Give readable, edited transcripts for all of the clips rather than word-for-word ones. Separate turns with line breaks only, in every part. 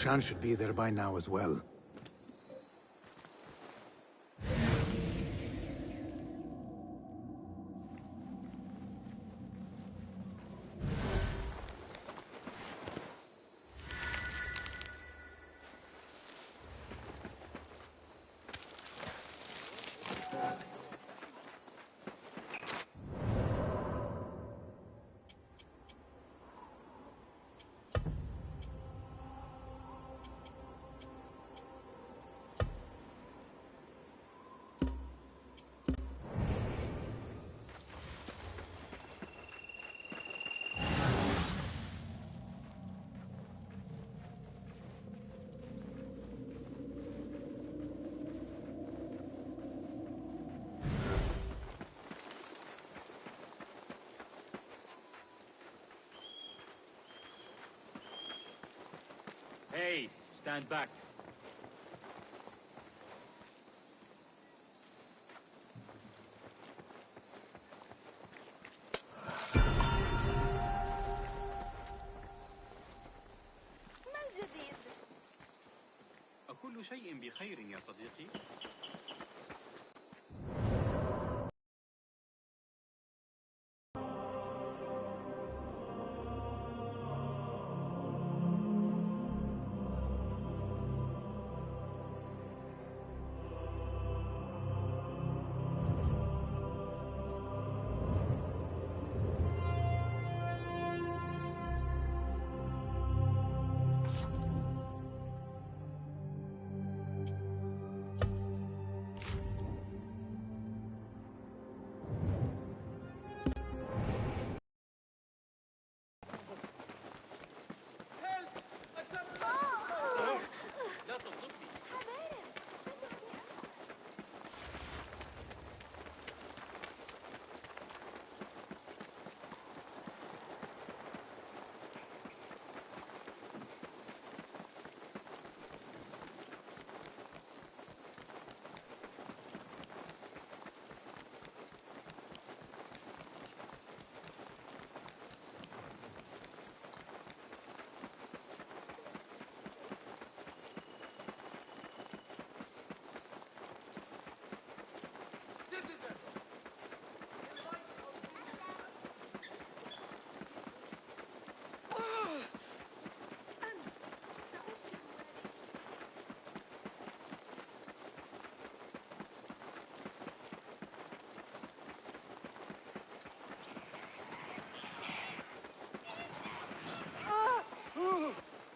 Roshan should be there by now as well.
Hey, stand back.
ما الجديد؟
أكل شيء بخير يا صديقي؟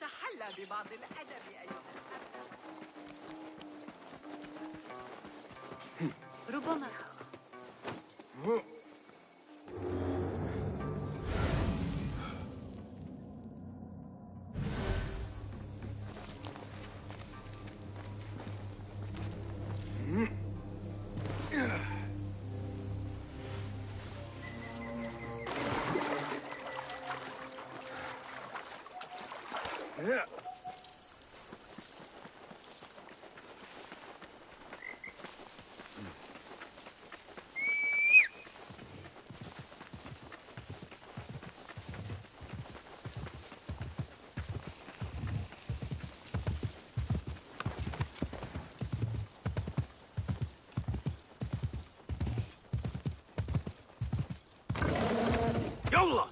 تحلى ببعض الأدب أيها
ربما
يلا.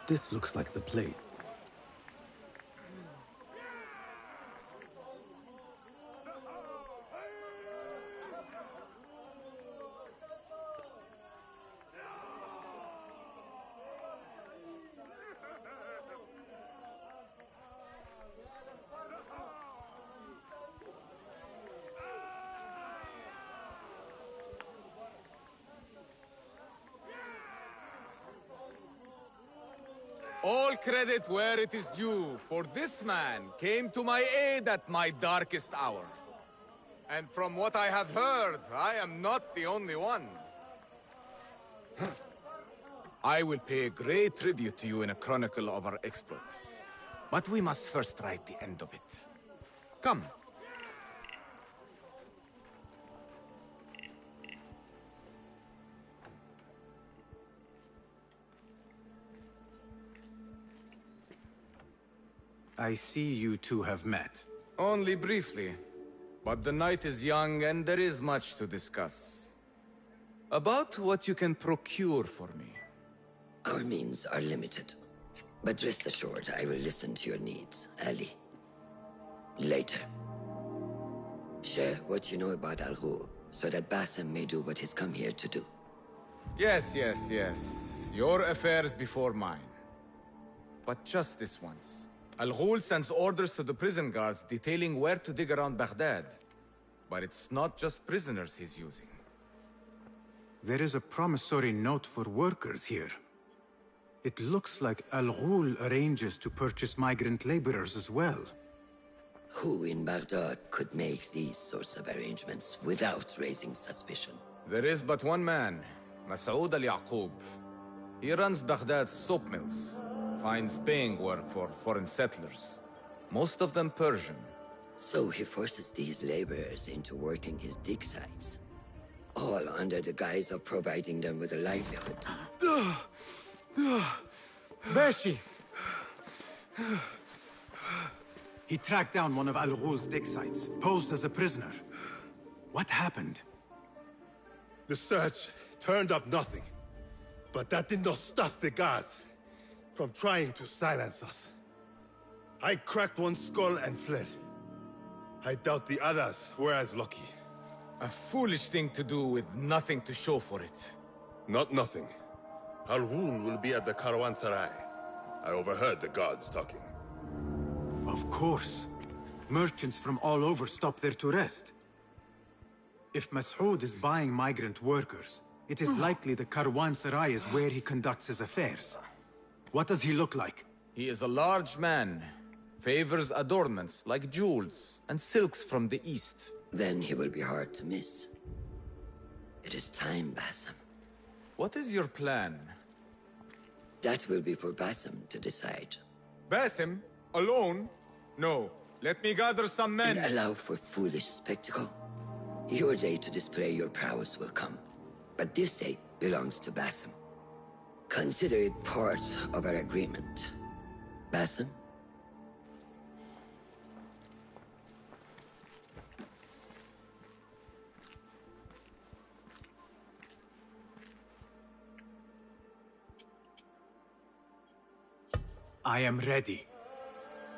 This looks like the plate.
All credit where it is due, for this man came to my aid at my darkest hour. And from what I have heard, I am not the only one. I will pay great tribute to you in a chronicle of our exploits. But we must first write the end of it. Come.
I see you two have met.
Only briefly. But the night is young and there is much to discuss. About what you can procure for me.
Our means are limited. But rest assured, I will listen to your needs, Ali. Later. Share what you know about Al Ghul, so that Bassem may do what he's come here to do.
Yes. Your affairs before mine. But just this once. Al Ghul sends orders to the prison guards detailing where to dig around Baghdad. But it's not just prisoners he's using.
There is a promissory note for workers here. It looks like Al Ghul arranges to purchase migrant laborers as well.
Who in Baghdad could make these sorts of arrangements without raising suspicion?
There is but one man, Masoud al-Yaqub. He runs Baghdad's soap mills, finds paying work for foreign settlers, most of them Persian.
So he forces these laborers into working his dig sites, all under the guise of providing them with a livelihood.
Bashi!
He tracked down one of Al Ghul's dig sites, posed as a prisoner. What happened?
The search turned up nothing. But that did not stop the guards from trying to silence us. I cracked one skull and fled. I doubt the others were as lucky.
A foolish thing to do with nothing to show for it.
Not nothing. Al Ghul will be at the Caravanserai. I overheard the guards talking.
Of course. Merchants from all over stop there to rest. If Masoud is buying migrant workers, it is likely the Caravanserai is where he conducts his affairs. What does he look like?
He is a large man. Favors adornments like jewels and silks from the east.
Then he will be hard to miss. It is time, Bassem.
What is your plan?
That will be for Bassem to decide.
Basim? Alone? No. Let me gather some men.
And allow for foolish spectacle. Your day to display your prowess will come. But this day belongs to Bassem. Consider it part of our agreement. Bassem?
I am ready.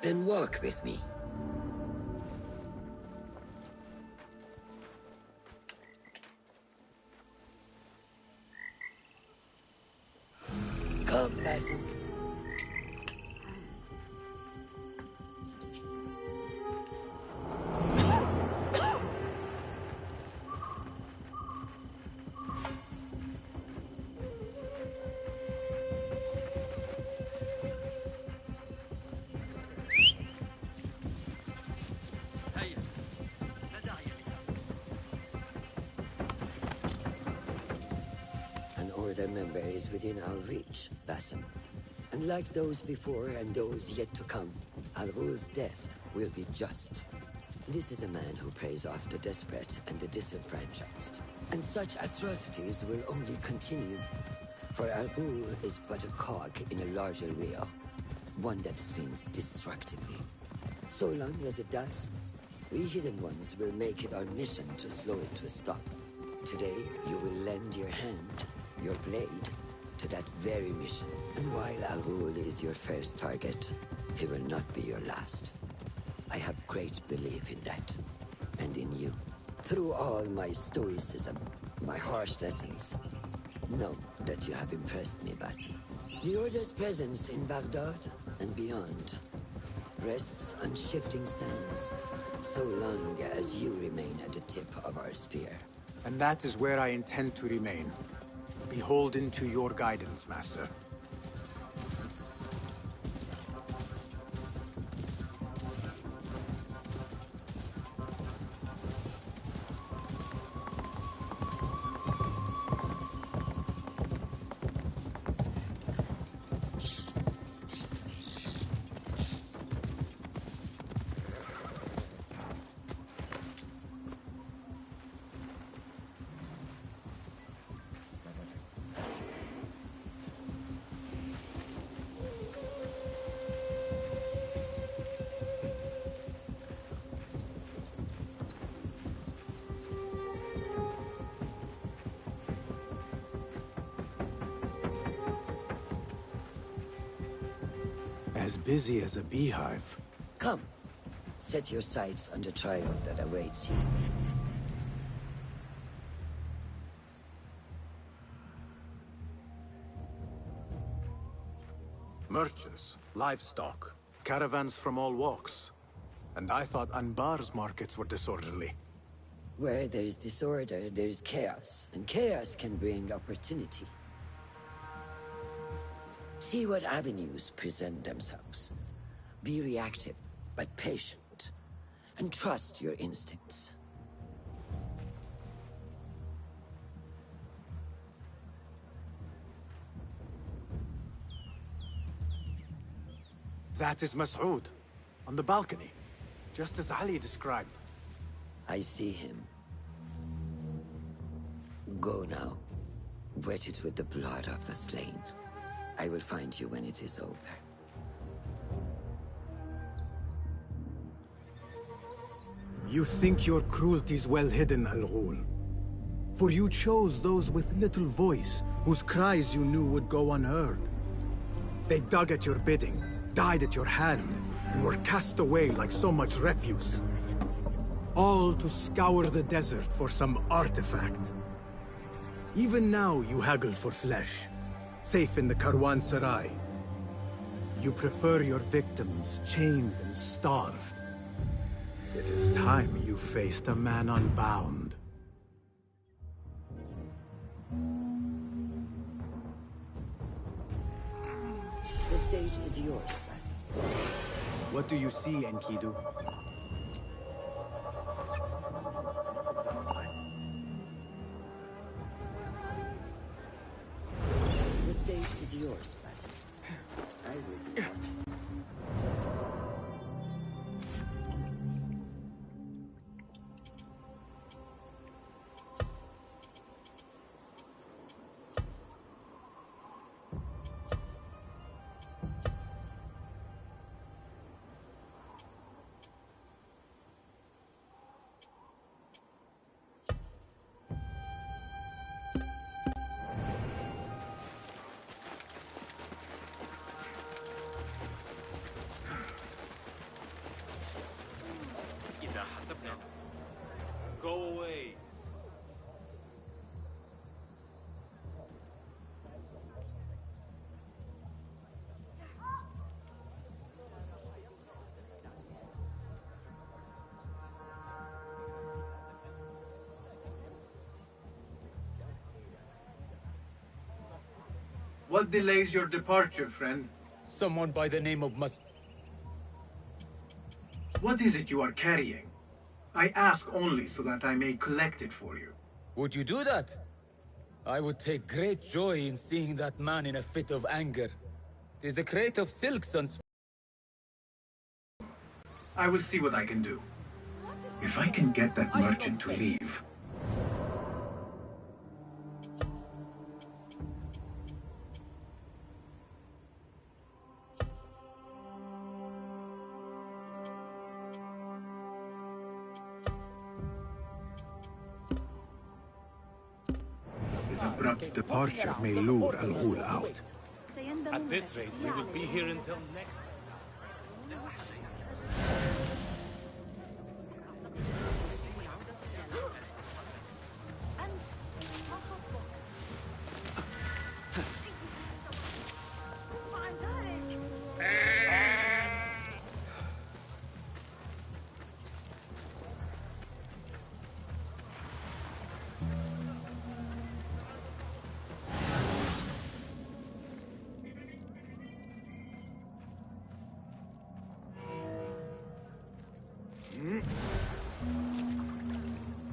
Then walk with me. Come, Bassem.
هيا لا داعي لها.
An Order member is within our reach, Bassem. And like those before and those yet to come, Al Ghul's death will be just. This is a man who preys off the desperate and the disenfranchised. And such atrocities will only continue. For Al Ghul is but a cog in a larger wheel, one that spins destructively. So long as it does, we Hidden Ones will make it our mission to slow it to a stop. Today, you will lend your hand, your blade, to that very mission. And while Al Ghul is your first target, he will not be your last. I have great belief in that, and in you. Through all my stoicism, my harsh lessons, know that you have impressed me, Basim. The Order's presence in Baghdad and beyond rests on shifting sands, so long as you remain at the tip of our spear.
And that is where I intend to remain. Beholden to your guidance, Master. as busy as a beehive.
Come, set your sights on the trial that awaits you.
Merchants, livestock, caravans from all walks. And I thought Anbar's markets were disorderly.
Where there is disorder, there is chaos, and chaos can bring opportunity. See what avenues present themselves. Be reactive, but patient, and trust your instincts.
That is Mas'ud, on the balcony, just as Ali described.
I see him. Go now. Wet it with the blood of the slain. I will find you when it is over.
You think your cruelty's well hidden, Al-Ghul. For you chose those with little voice, whose cries you knew would go unheard. They dug at your bidding, died at your hand, and were cast away like so much refuse. All to scour the desert for some artifact. Even now you haggle for flesh, safe in the Karwansarai. You prefer your victims chained and starved. It is time you faced a man unbound.
The stage is yours, Basim.
What do you see, Enkidu?
The stage is yours, Basim. I will be watching.
إذا حسبنا. Go away.
What delays your departure, friend?
Someone by the name of
What is it you are carrying? I ask only so that I may collect it for you.
Would you do that? I would take great joy in seeing that man in a fit of anger. It is a crate of silks and...
I will see what I can do. If I can get that merchant to leave. His abrupt departure may lure Al-Ghul out.
At this rate, we will be here until next.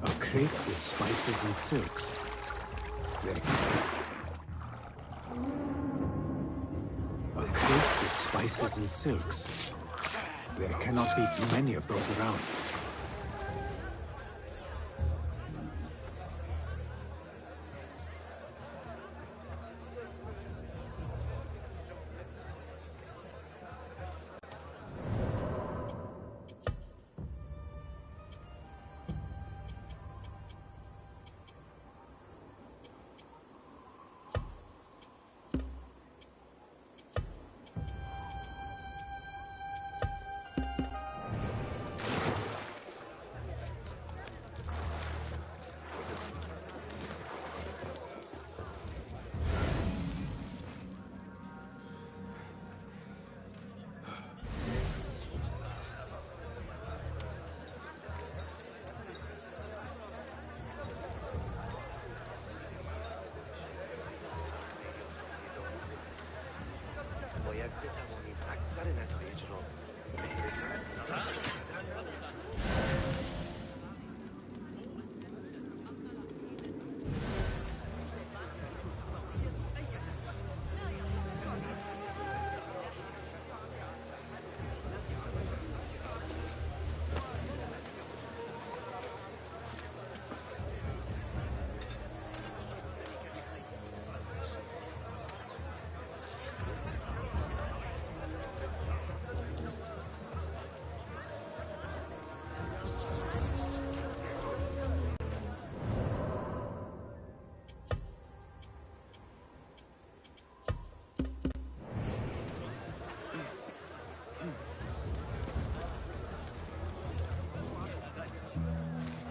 A crate with spices and silks. A crate with spices and silks. There cannot be too many of those around.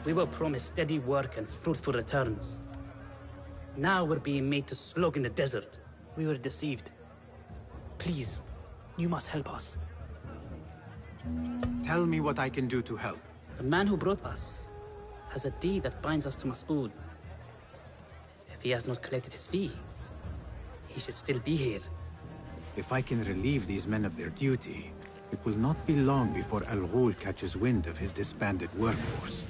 We were promised steady work and fruitful returns. Now we're being made to slog in the desert.
We were deceived. Please, you must help us.
Tell me what I can do to help.
The man who brought us has a deed that binds us to Mas'ud. If he has not collected his fee, he should still be here.
If I can relieve these men of their duty, it will not be long before Al-Ghul catches wind of his disbanded workforce.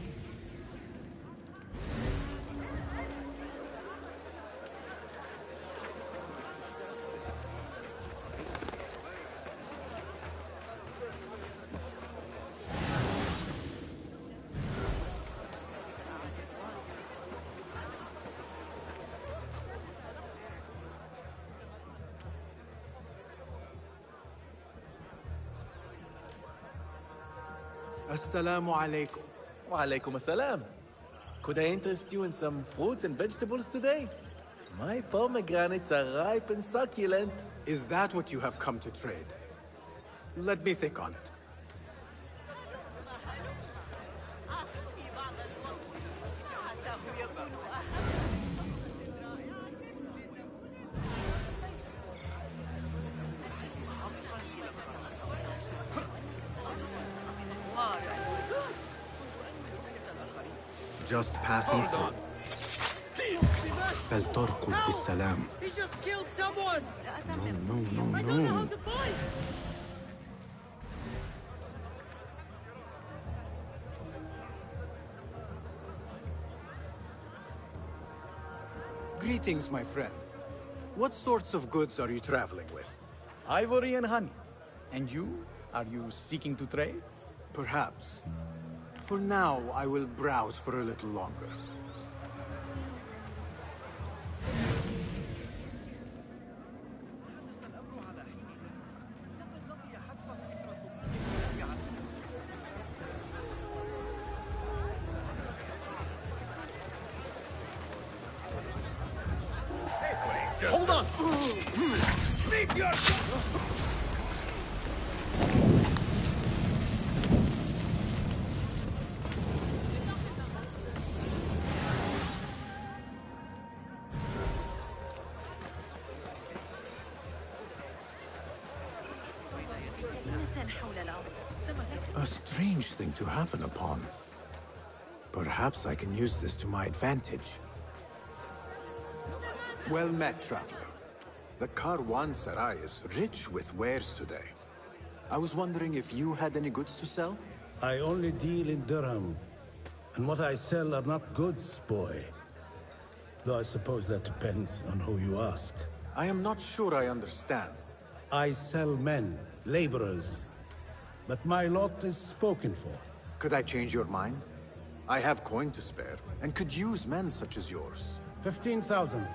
Assalamu alaikum.
Wa alaikum assalam. Could I interest you in some fruits and vegetables today? My pomegranates are ripe and succulent.
Is that what you have come to trade? Let me think on it. Just passing through. فلترقب بالسلام.
He just killed someone!
No.
I don't know how to fight!
Greetings, my friend. What sorts of goods are you traveling with?
Ivory and honey. And you? Are you seeking to trade?
Perhaps. For now, I will browse for a little longer.
Hold on!
Speak your...
A strange thing to happen upon. Perhaps I can use this to my advantage. Well met, traveler. The Karwansarai is rich with wares today. I was wondering if you had any goods to sell?
I only deal in dirham, and what I sell are not goods, boy. Though I suppose that depends on who you ask.
I am not sure I understand.
I sell men, laborers, but my lot is spoken for.
Could I change your mind? I have coin to spare, and could use men such as yours.
15,000.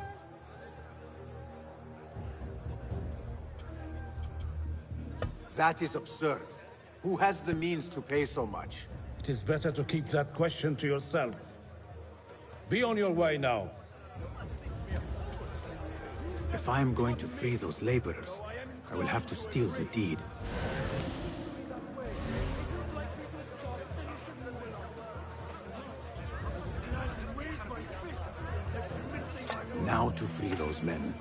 That is absurd. Who has the means to pay so much?
It is better to keep that question to yourself. Be on your way now.
If I am going to free those laborers, I will have to steal the deed. Now to free those men.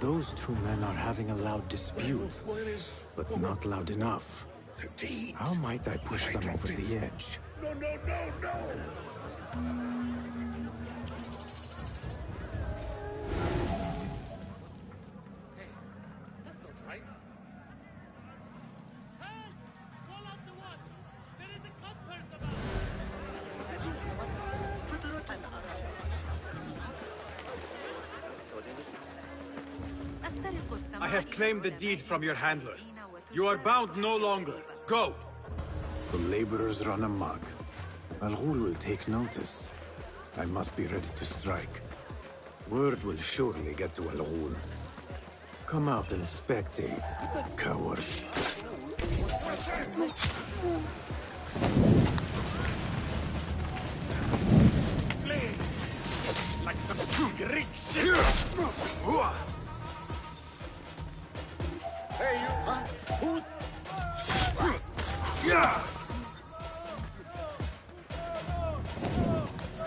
Those two men are having a loud dispute, but not loud enough. How might I push them over the edge?
No!
That's not right.
I have claimed the deed from your handler. You are bound no longer. Go! The laborers run amok. Al-Ghul will take notice. I must be ready to strike. Word will surely get to Al-Ghul. Come out and spectate, cowards.
Like some Greek shit!
Hey, you! Huh? Who's...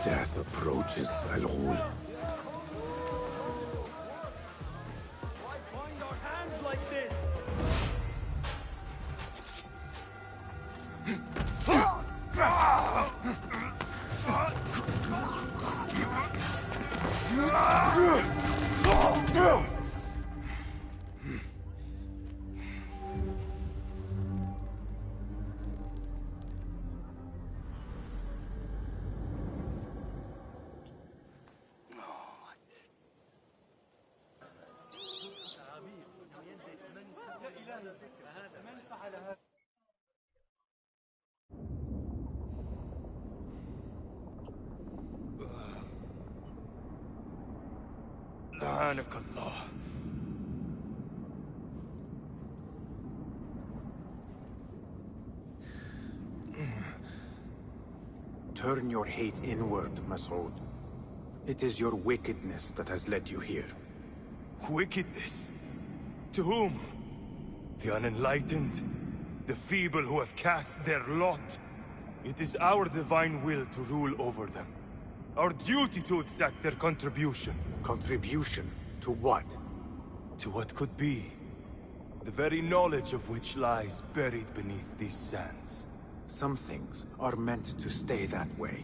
Death approaches, Al-Ghul.
Why bind our hands like this? لعنك الله.
Turn your hate inward, Mas'ud. It is your wickedness that has led you here.
Wickedness? To whom? The unenlightened? The feeble who have cast their lot? It is our divine will to rule over them. Our duty to exact their contribution.
Contribution? To what?
To what could be. The very knowledge of which lies buried beneath these sands.
Some things are meant to stay that way.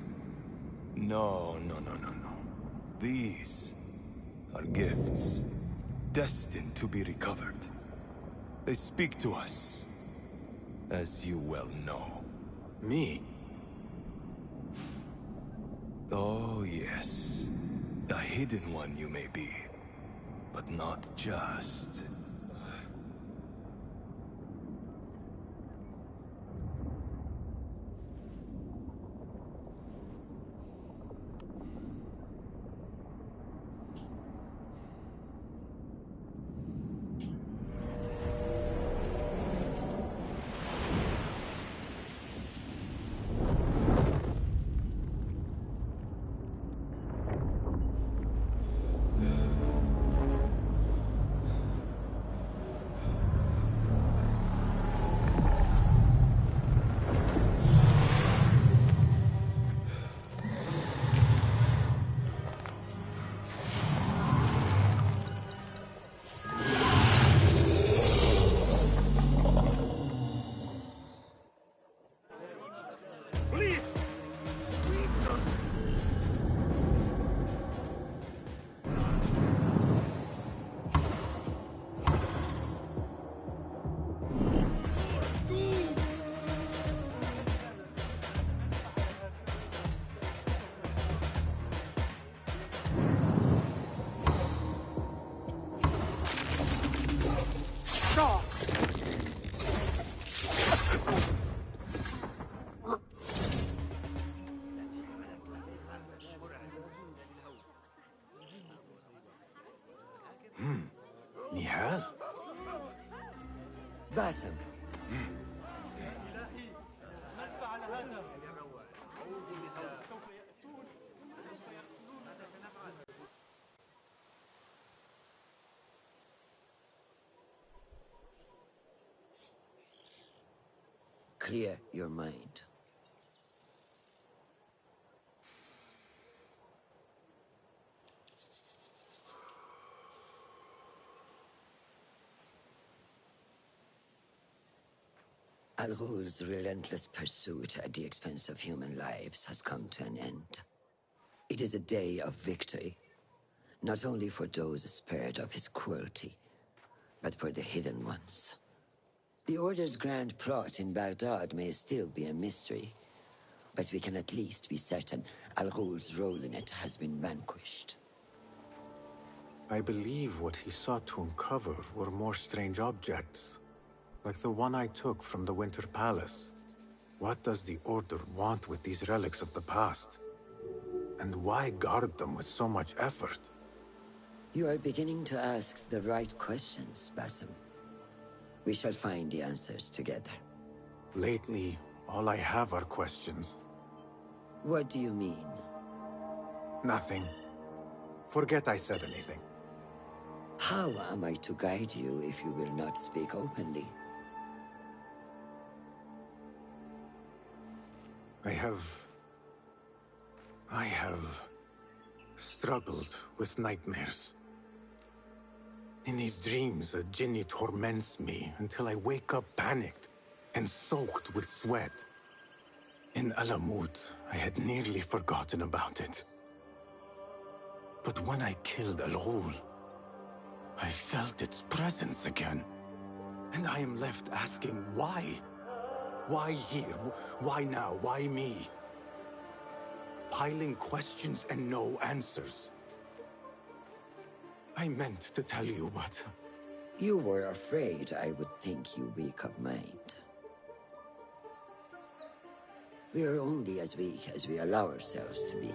No. These are gifts, destined to be recovered. They speak to us, as you well know.
Me?
Oh, yes. A hidden one you may be, but not just.
Nihal?
Basim. Clear your mind. Al-Ghul's relentless pursuit at the expense of human lives has come to an end. It is a day of victory, not only for those spared of his cruelty, but for the hidden ones. The Order's grand plot in Baghdad may still be a mystery, but we can at least be certain Al-Ghul's role in it has been vanquished.
I believe what he sought to uncover were more strange objects, like the one I took from the Winter Palace. What does the Order want with these relics of the past? And why guard them with so much effort?
You are beginning to ask the right questions, Basim. We shall find the answers together.
Lately, all I have are questions.
What do you mean?
Nothing. Forget I said anything.
How am I to guide you if you will not speak openly?
I have struggled with nightmares. In these dreams, a jinni torments me until I wake up panicked and soaked with sweat. In Alamut, I had nearly forgotten about it. But when I killed Al-Ghul, I felt its presence again. And I am left asking why? Why here? Why now? Why me? Piling questions and no answers. I meant to tell you, but...
You were afraid I would think you weak of mind. We are only as weak as we allow ourselves to be.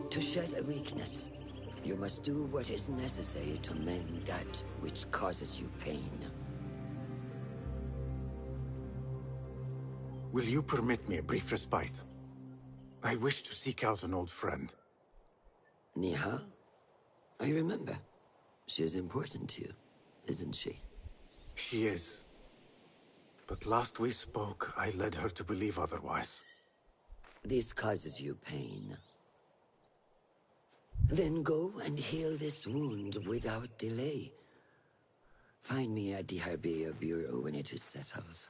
To shed a weakness, you must do what is necessary to mend that which causes you pain.
Will you permit me a brief respite? I wish to seek out an old friend.
Nihal? I remember. She is important to you, isn't she?
She is. But last we spoke, I led her to believe otherwise.
This causes you pain. Then go and heal this wound without delay. Find me at the Harbiya Bureau when it is settled.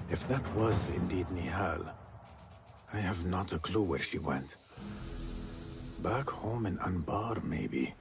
If that was indeed Nihal, I have not a clue where she went. Back home in Anbar, maybe.